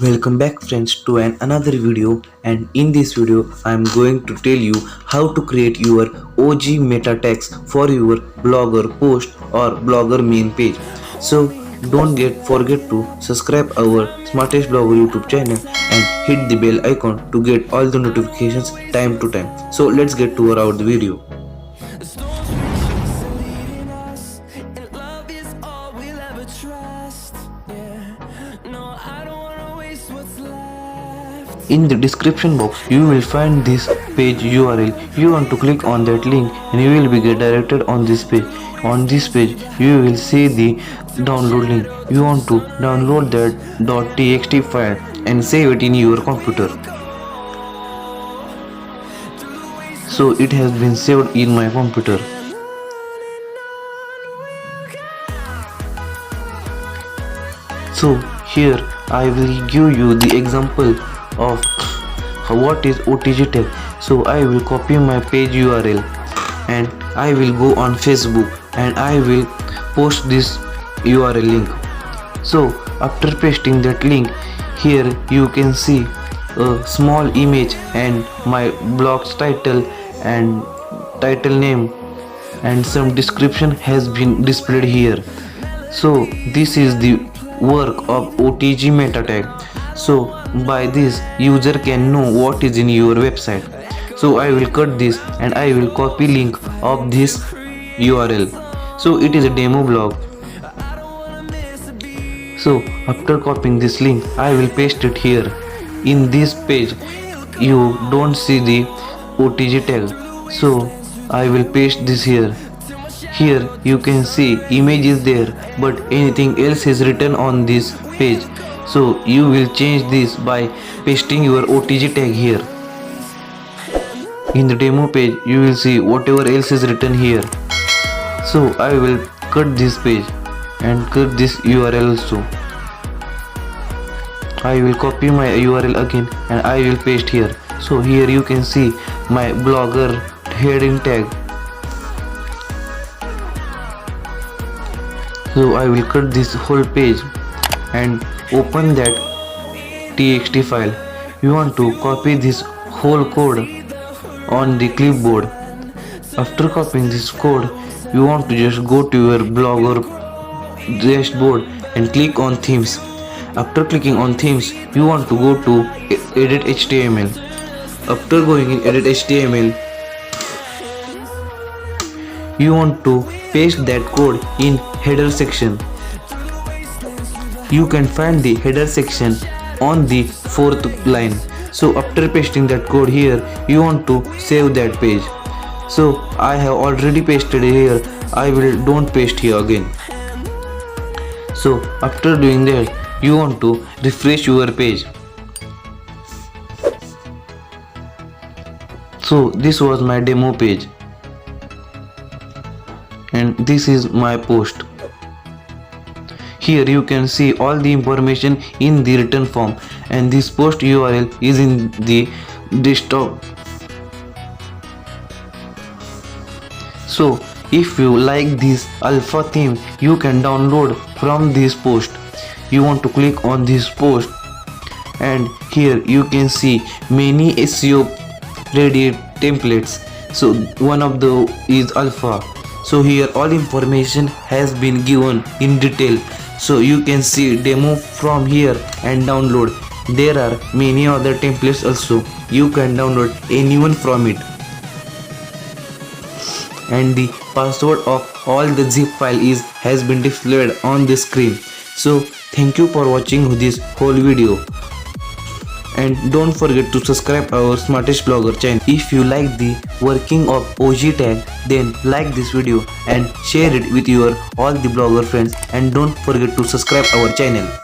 Welcome back friends to another video, and in this video I am going to tell you how to create your OG meta tags for your blogger post or blogger main page. So don't forget to subscribe our smartest blogger YouTube channel and hit the bell icon to get all the notifications time to time. So let's get to our video. The storms we chase are leading us, and love is all we'll ever trust. Yeah, no, I don't wanna waste what's left. In the description box you will find this page URL. You want to click on that link and you will be get directed on this page. On this page you will see the download link. You want to download that .txt file and save it in your computer. So it has been saved in my computer. So here I will give you the example of what is OTG tag. So I will copy my page URL and I will go on Facebook and I will post this URL link. So after pasting that link, here you can see a small image and my blog's title and title name and some description has been displayed here. So this is the work of OTG meta tag. So by this user can know what is in your website. So I will cut this and I will copy link of this URL. So it is a demo blog. So after copying this link I will paste it here. In this page you don't see the OTG tag. So I will paste this here. Here you can see image is there but anything else is written on this page. So you will change this by pasting your OTG tag here. In the demo page you will see whatever else is written here. So I will cut this page and cut this URL also. I will copy my URL again and I will paste here. So here you can see my blogger heading tag. So I will cut this whole page and open that txt file. You want to copy this whole code on the clipboard. After copying this code, you want to just go to your blogger dashboard and click on themes. After clicking on themes, you want to go to edit HTML. After going in edit HTML, you want to paste that code in header section. You can find the header section on the 4th line. So after pasting that code here, you want to save that page. So I have already pasted here. I will don't paste here again. So after doing that, you want to refresh your page. So this was my demo page and this is my post. Here you can see all the information in the written form and this post URL is in the desktop. So if you like this alpha theme, you can download from this post. You want to click on this post and here you can see many SEO ready templates. So one of the is alpha. So here all information has been given in detail. So you can see demo from here and download. There are many other templates also. You can download anyone from it. And the password of all the zip file has been displayed on the screen. So thank you for watching this whole video. And don't forget to subscribe our smartest blogger channel. If you like the working of OG tag, then like this video and share it with your all the blogger friends, and don't forget to subscribe our channel.